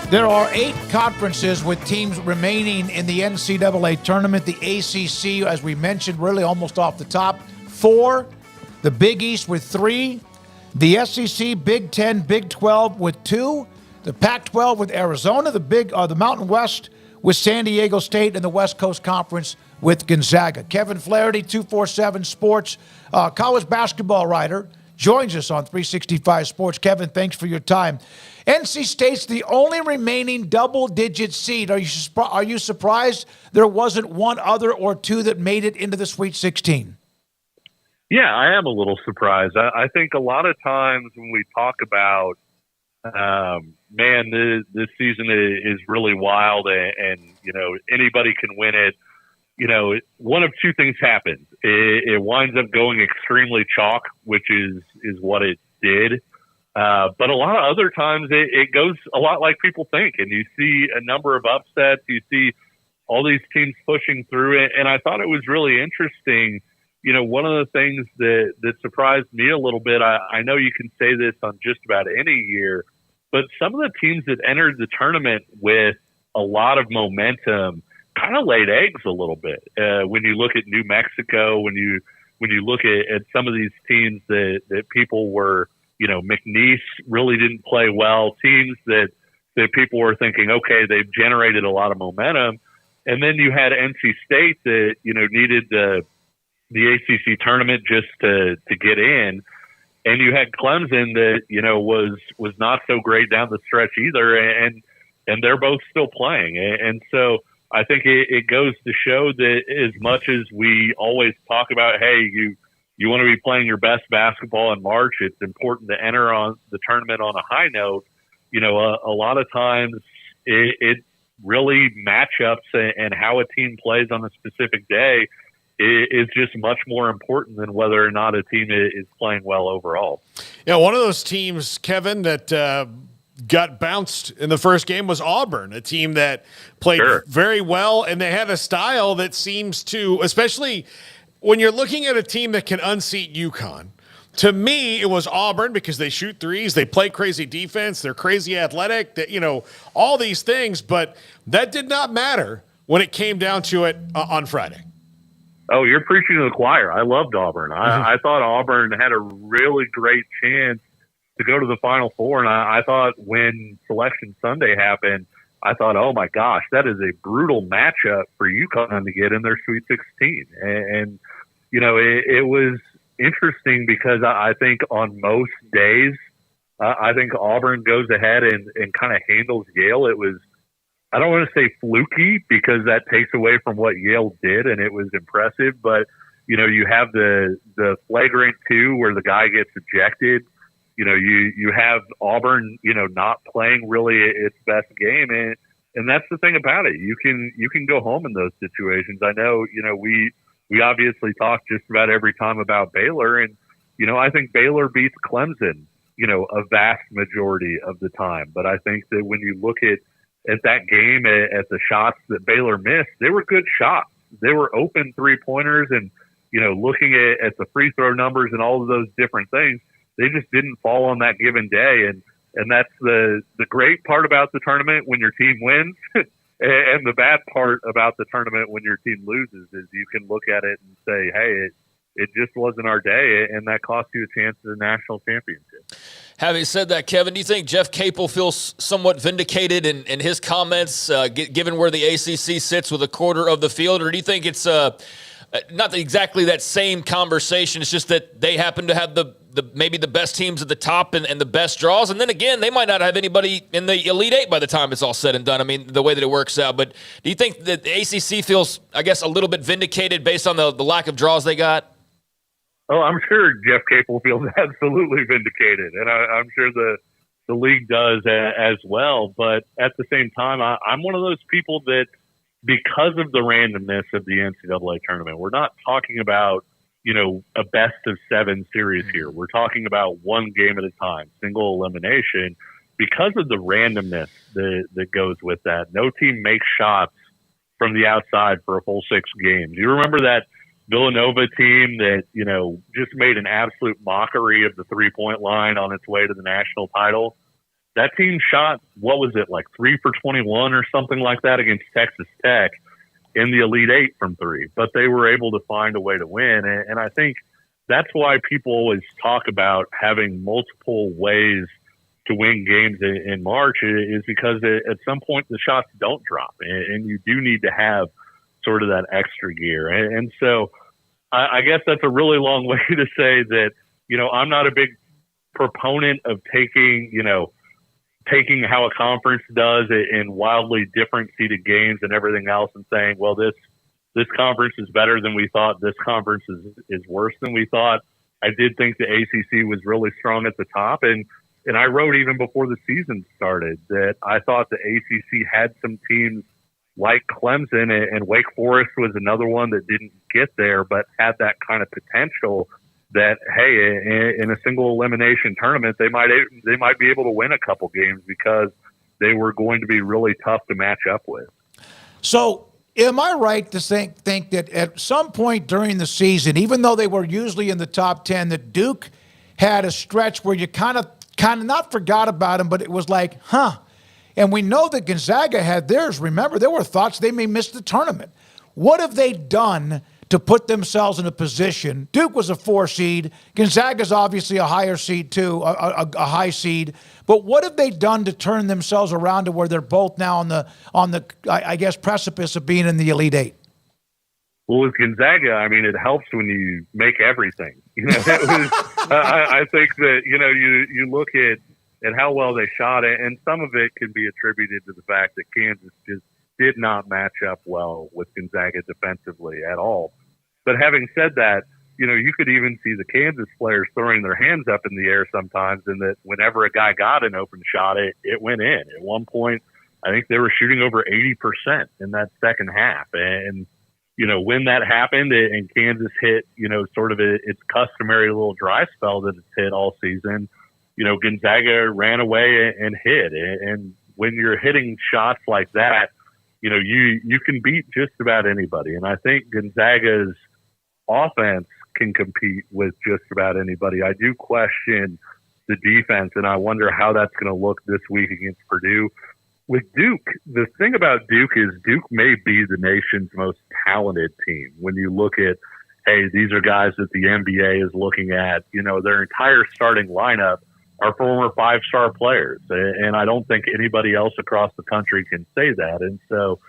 There are 8 conferences with teams remaining in the NCAA tournament. The ACC, as we mentioned, really almost off the top, 4. The Big East with 3. The SEC, Big 10, Big 12 with 2. The Pac-12 with Arizona. The Mountain West with San Diego State, and the West Coast Conference with Gonzaga. Kevin Flaherty, 247 Sports, college basketball writer, joins us on 365 Sports. Kevin, thanks for your time. NC State's the only remaining double-digit seed. Are you surprised there wasn't one other or two that made it into the Sweet 16? Yeah, I am a little surprised. I think a lot of times when we talk about, this season is really wild and anybody can win it. One of two things happens. It winds up going extremely chalk, which is what it did. But a lot of other times it goes a lot like people think, and you see a number of upsets. You see all these teams pushing through it, and I thought it was really interesting. One of the things that surprised me a little bit, I know you can say this on just about any year, but some of the teams that entered the tournament with a lot of momentum kind of laid eggs a little bit. When you look at New Mexico, when you look at some of these teams that people were, McNeese really didn't play well, teams that people were thinking, okay, they've generated a lot of momentum. And then you had NC State that, needed the ACC tournament just to get in. And you had Clemson that, was not so great down the stretch either. And they're both still playing. And so I think it goes to show that as much as we always talk about, hey, you want to be playing your best basketball in March, it's important to enter on the tournament on a high note. A lot of times it really matchups and how a team plays on a specific day is just much more important than whether or not a team is playing well overall. Yeah, one of those teams, Kevin, that got bounced in the first game was Auburn, a team that played very well, and they had a style that seems to, especially when you're looking at a team that can unseat UConn. To me, it was Auburn because they shoot threes, they play crazy defense, they're crazy athletic, all these things, but that did not matter when it came down to it on Friday. Oh, you're preaching to the choir. I loved Auburn. I thought Auburn had a really great chance to go to the Final Four, and I thought when Selection Sunday happened, I thought, oh my gosh, that is a brutal matchup for UConn to get in their Sweet 16. And it was interesting because I think on most days, I think Auburn goes ahead and kind of handles Yale. It was, I don't want to say fluky because that takes away from what Yale did, and it was impressive. But, you have the flagrant 2 where the guy gets ejected. You have Auburn, not playing really its best game. And that's the thing about it. You can go home in those situations. I know, we obviously talk just about every time about Baylor. And, I think Baylor beats Clemson, a vast majority of the time. But I think that when you look at that game, at the shots that Baylor missed, they were good shots. They were open 3-pointers and, looking at the free throw numbers and all of those different things, they just didn't fall on that given day. And that's the great part about the tournament when your team wins. And the bad part about the tournament when your team loses is you can look at it and say, hey, it just wasn't our day, and that cost you a chance at the national championship. Having said that, Kevin, do you think Jeff Capel feels somewhat vindicated in his comments, given where the ACC sits with a quarter of the field, or do you think it's not exactly that same conversation? It's just that they happen to have maybe the best teams at the top and the best draws. And then again, they might not have anybody in the Elite Eight by the time it's all said and done. I mean, the way that it works out. But do you think that the ACC feels, I guess, a little bit vindicated based on the lack of draws they got? Oh, I'm sure Jeff Capel feels absolutely vindicated. And I'm sure the league does as well. But at the same time, I'm one of those people that, because of the randomness of the NCAA tournament, we're not talking about, a best of 7 series here. We're talking about one game at a time, single elimination. Because of the randomness that goes with that, no team makes shots from the outside for a full 6 games. You remember that Villanova team that, just made an absolute mockery of the 3-point line on its way to the national title? that team shot, what was it, like 3 for 21 or something like that against Texas Tech in the Elite Eight from three. But they were able to find a way to win. And I think that's why people always talk about having multiple ways to win games in March, is because at some point the shots don't drop, and you do need to have sort of that extra gear. And so I guess that's a really long way to say that, I'm not a big proponent of taking how a conference does in wildly different seeded games and everything else and saying, well, this conference is better than we thought, this conference is worse than we thought. I did think the ACC was really strong at the top, and I wrote even before the season started that I thought the ACC had some teams like Clemson, and Wake Forest was another one that didn't get there but had that kind of potential that, hey, in a single elimination tournament, they might be able to win a couple games because they were going to be really tough to match up with. So am I right to think that at some point during the season, even though they were usually in the top 10, that Duke had a stretch where you kind of not forgot about them, but it was like, huh. And we know that Gonzaga had theirs. Remember, there were thoughts they may miss the tournament. What have they done to put themselves in a position? Duke was a 4 seed. Gonzaga's obviously a higher seed too, a high seed. But what have they done to turn themselves around to where they're both now on the I guess precipice of being in the Elite Eight? Well, with Gonzaga, I mean, it helps when you make everything. I think that you look at how well they shot it, and some of it can be attributed to the fact that Kansas just did not match up well with Gonzaga defensively at all. But having said that, you could even see the Kansas players throwing their hands up in the air sometimes, and that whenever a guy got an open shot, it went in. At one point, I think they were shooting over 80% in that second half. And, when that happened and Kansas hit, sort of its customary little dry spell that it's hit all season, Gonzaga ran away and hit. And when you're hitting shots like that, you can beat just about anybody. And I think Gonzaga's offense can compete with just about anybody. I do question the defense, and I wonder how that's going to look this week against Purdue. With Duke, the thing about Duke is Duke may be the nation's most talented team. When you look at, hey, these are guys that the NBA is looking at, their entire starting lineup are former 5-star players. And I don't think anybody else across the country can say that. And so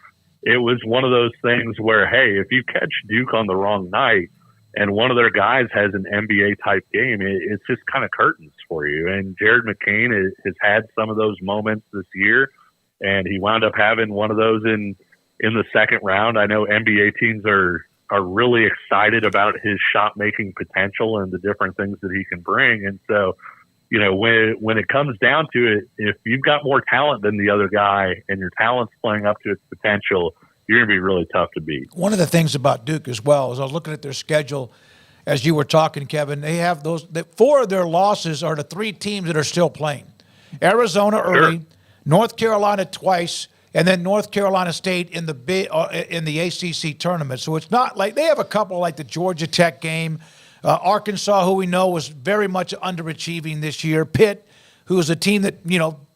it was one of those things where, hey, if you catch Duke on the wrong night and one of their guys has an NBA-type game, it's just kind of curtains for you. And Jared McCain has had some of those moments this year, and he wound up having one of those in the second round. I know NBA teams are really excited about his shot-making potential and the different things that he can bring. And so, when it comes down to it, if you've got more talent than the other guy and your talent's playing up to its potential, you're going to be really tough to beat. One of the things about Duke as well is I was looking at their schedule as you were talking, Kevin. They have 4 of their losses are the 3 teams that are still playing. Arizona early, North Carolina twice, and then North Carolina State in the ACC tournament. So it's not like they have a couple like the Georgia Tech game. Arkansas, who we know was very much underachieving this year. Pitt, who is a team that,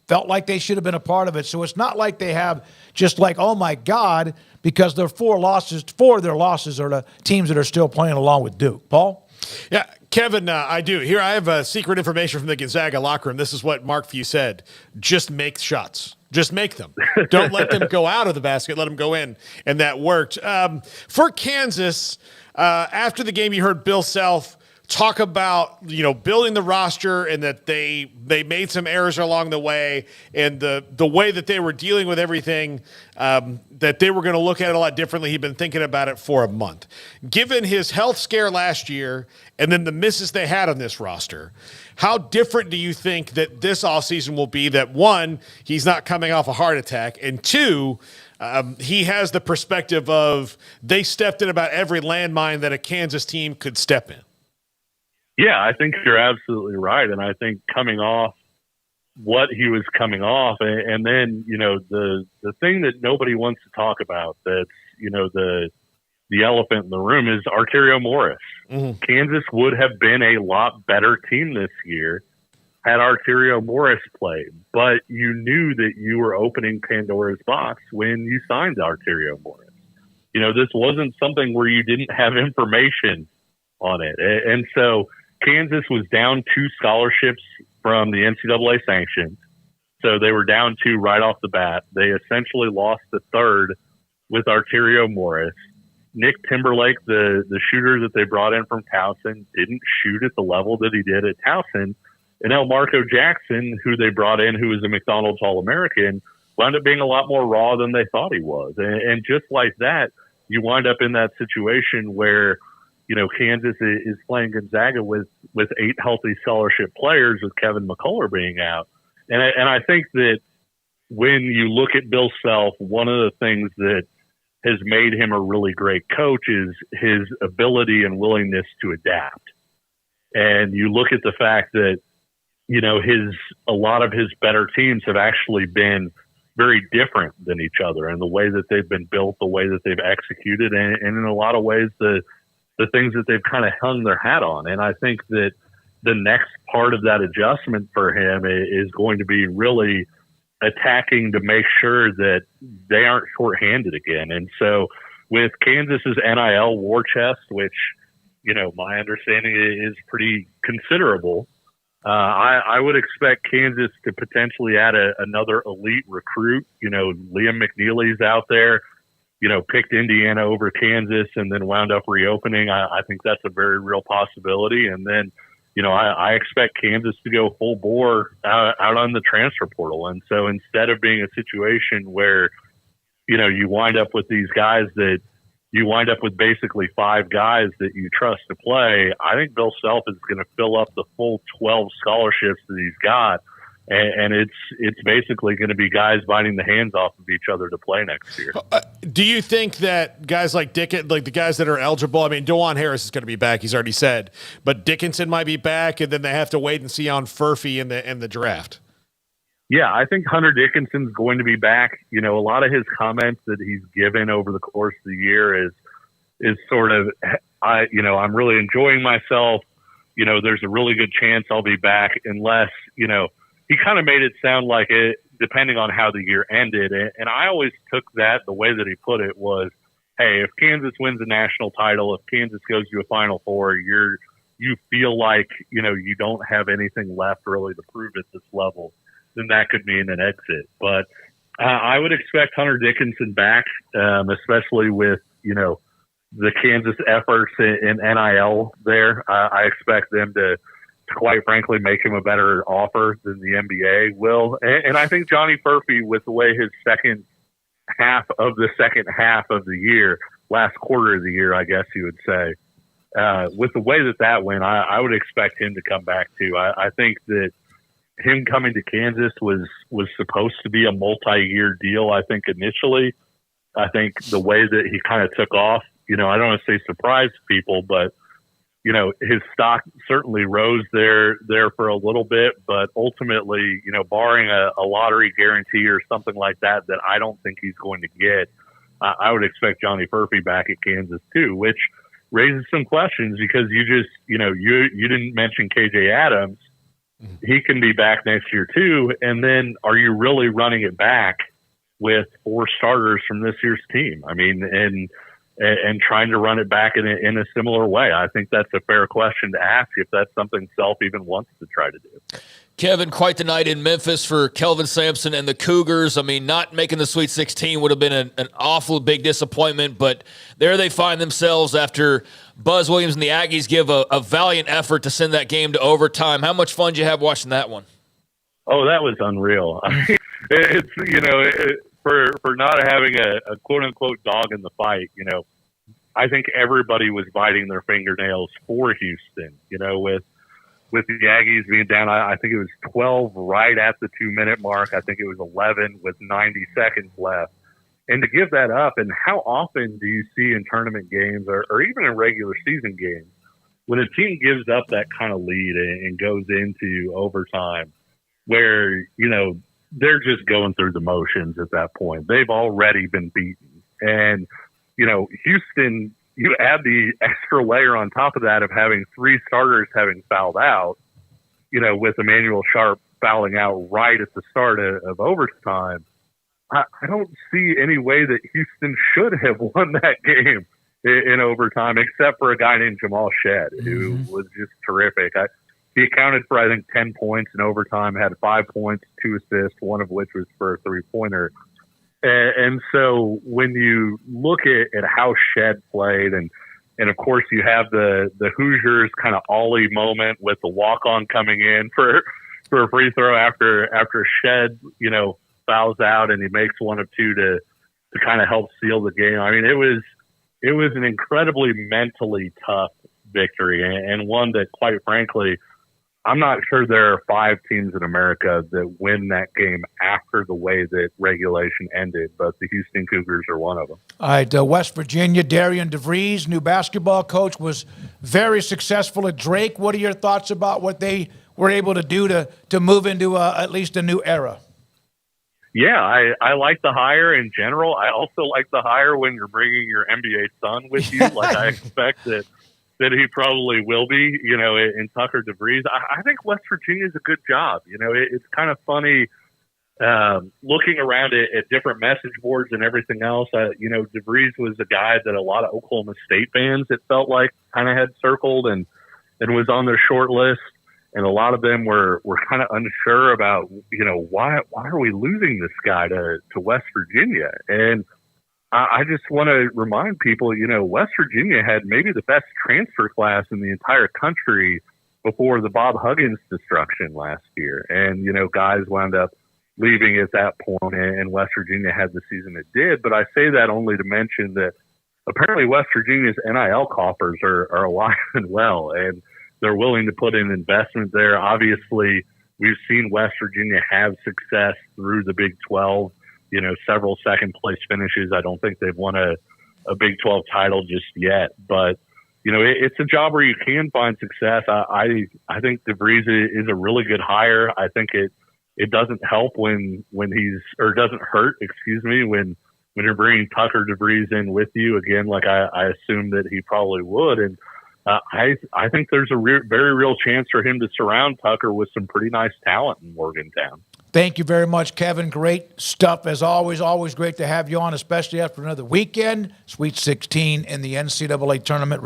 felt like they should have been a part of it. So it's not like they have just like, oh, my God, because their 4 of their losses are the teams that are still playing along with Duke. Paul? Yeah, Kevin, I do. Here I have secret information from the Gonzaga locker room. This is what Mark Few said. Just make shots. Just make them. Don't let them go out of the basket. Let them go in. And that worked. For Kansas, after the game, you heard Bill Self talk about, building the roster and that they made some errors along the way, and the way that they were dealing with everything, that they were going to look at it a lot differently. He'd been thinking about it for a month. Given his health scare last year and then the misses they had on this roster, how different do you think that this offseason will be that, one, he's not coming off a heart attack, and two, he has the perspective of they stepped in about every landmine that a Kansas team could step in? Yeah, I think you're absolutely right. And I think coming off what he was coming off, and then, the thing that nobody wants to talk about that's, the elephant in the room is Arterio Morris. Mm-hmm. Kansas would have been a lot better team this year had Arterio Morris play, but you knew that you were opening Pandora's box when you signed Arterio Morris. This wasn't something where you didn't have information on it. And so Kansas was down 2 scholarships from the NCAA sanctions. So they were down 2 right off the bat. They essentially lost the third with Arterio Morris. Nick Timberlake, the shooter that they brought in from Towson, didn't shoot at the level that he did at Towson. And Marco Jackson, who they brought in, who was a McDonald's All-American, wound up being a lot more raw than they thought he was. And just like that, you wind up in that situation where, Kansas is playing Gonzaga with 8 healthy scholarship players, with Kevin McCullough being out. And I think that when you look at Bill Self, one of the things that has made him a really great coach is his ability and willingness to adapt. And you look at the fact that, a lot of his better teams have actually been very different than each other, and the way that they've been built, the way that they've executed, and in a lot of ways, the things that they've kind of hung their hat on. And I think that the next part of that adjustment for him is going to be really attacking to make sure that they aren't shorthanded again. And so with Kansas's NIL war chest, which, my understanding is pretty considerable, I would expect Kansas to potentially add another elite recruit. Liam McNeely's out there, picked Indiana over Kansas and then wound up reopening. I think that's a very real possibility. And then, I expect Kansas to go full bore out on the transfer portal. And so instead of being a situation where, you wind up with these guys that you wind up with basically 5 guys that you trust to play, I think Bill Self is going to fill up the full 12 scholarships that he's got. And it's basically going to be guys biting the hands off of each other to play next year. Do you think that guys like the guys that are eligible, DeJuan Harris is going to be back, he's already said, but Dickinson might be back, and then they have to wait and see on Furphy in the draft? Yeah, I think Hunter Dickinson's going to be back. A lot of his comments that he's given over the course of the year is sort of, I'm really enjoying myself. There's a really good chance I'll be back unless, he kind of made it sound like it, depending on how the year ended. And I always took that, the way that he put it was, hey, if Kansas wins a national title, if Kansas goes to a Final Four, you feel like, you don't have anything left really to prove at this level, then that could mean an exit. But I would expect Hunter Dickinson back, especially with, the Kansas efforts in NIL there. I expect them to quite frankly make him a better offer than the NBA will. And I think Johnny Furphy, with the way his second half of the year, last quarter of the year, I guess you would say, with the way that went, I would expect him to come back too. I think that him coming to Kansas was supposed to be a multi-year deal. I think initially, the way that he kind of took off, I don't want to say surprised people, but his stock certainly rose there for a little bit, but ultimately, barring a lottery guarantee or something like that I don't think he's going to get, I would expect Johnny Furphy back at Kansas too, which raises some questions because you just, you didn't mention KJ Adams. He can be back next year too. And then are you really running it back with 4 starters from this year's team? And trying to run it back in a similar way. I think that's a fair question to ask if that's something Self even wants to try to do. Kevin, quite the night in Memphis for Kelvin Sampson and the Cougars. Not making the Sweet 16 would have been an awful big disappointment, but there they find themselves after Buzz Williams and the Aggies give a valiant effort to send that game to overtime. How much fun did you have watching that one? Oh, that was unreal. It's, for not having a quote unquote dog in the fight, I think everybody was biting their fingernails for Houston, with the Aggies being down, I think it was 12 right at the 2-minute mark. I think it was 11 with 90 seconds left. And to give that up, and how often do you see in tournament games or even in regular season games, when a team gives up that kind of lead and goes into overtime where, they're just going through the motions at that point. They've already been beaten. And, Houston, you add the extra layer on top of that of having 3 starters having fouled out. with Emmanuel Sharp fouling out right at the start of overtime, I don't see any way that Houston should have won that game in overtime, except for a guy named Jamal Shedd, who was just terrific. He accounted for, I think, 10 points in overtime, had 5 points, 2 assists, one of which was for a three-pointer. And so when you look at how Shedd played, and of course you have the Hoosiers kind of Ollie moment with the walk-on coming in for a free throw after Shedd, fouls out and he makes one of two to kind of help seal the game. I mean, it was an incredibly mentally tough victory, and one that, quite frankly, I'm not sure there are 5 teams in America that win that game after the way that regulation ended, but the Houston Cougars are one of them. All right, West Virginia, Darian DeVries, new basketball coach, was very successful at Drake. What are your thoughts about what they were able to do to move into at least a new era? Yeah, I like the hire in general. I also like the hire when you're bringing your NBA son with you, like I expect that he probably will be, in Tucker DeVries. I think West Virginia is a good job. It's kind of funny looking around at different message boards and everything else. DeVries was a guy that a lot of Oklahoma State fans, it felt like, kind of had circled and was on their short list. And a lot of them were kind of unsure about, why are we losing this guy to West Virginia? And I just want to remind people, West Virginia had maybe the best transfer class in the entire country before the Bob Huggins destruction last year. And, guys wound up leaving at that point, and West Virginia had the season it did. But I say that only to mention that apparently West Virginia's NIL coffers are alive and well, and they're willing to put in investment there. Obviously, we've seen West Virginia have success through the Big 12. Several second place finishes. I don't think they've won a Big 12 title just yet, but it's a job where you can find success. I think DeVries is a really good hire. I think it doesn't help when doesn't hurt, when you're bringing Tucker DeVries in with you again, like I assume that he probably would. And I think there's a very real chance for him to surround Tucker with some pretty nice talent in Morgantown. Thank you very much, Kevin. Great stuff as always. Always great to have you on, especially after another weekend. Sweet 16 in the NCAA Tournament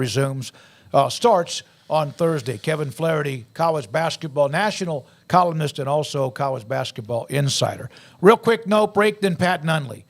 starts on Thursday. Kevin Flaherty, college basketball national columnist and also college basketball insider. Real quick note, break, then Pat Nunley.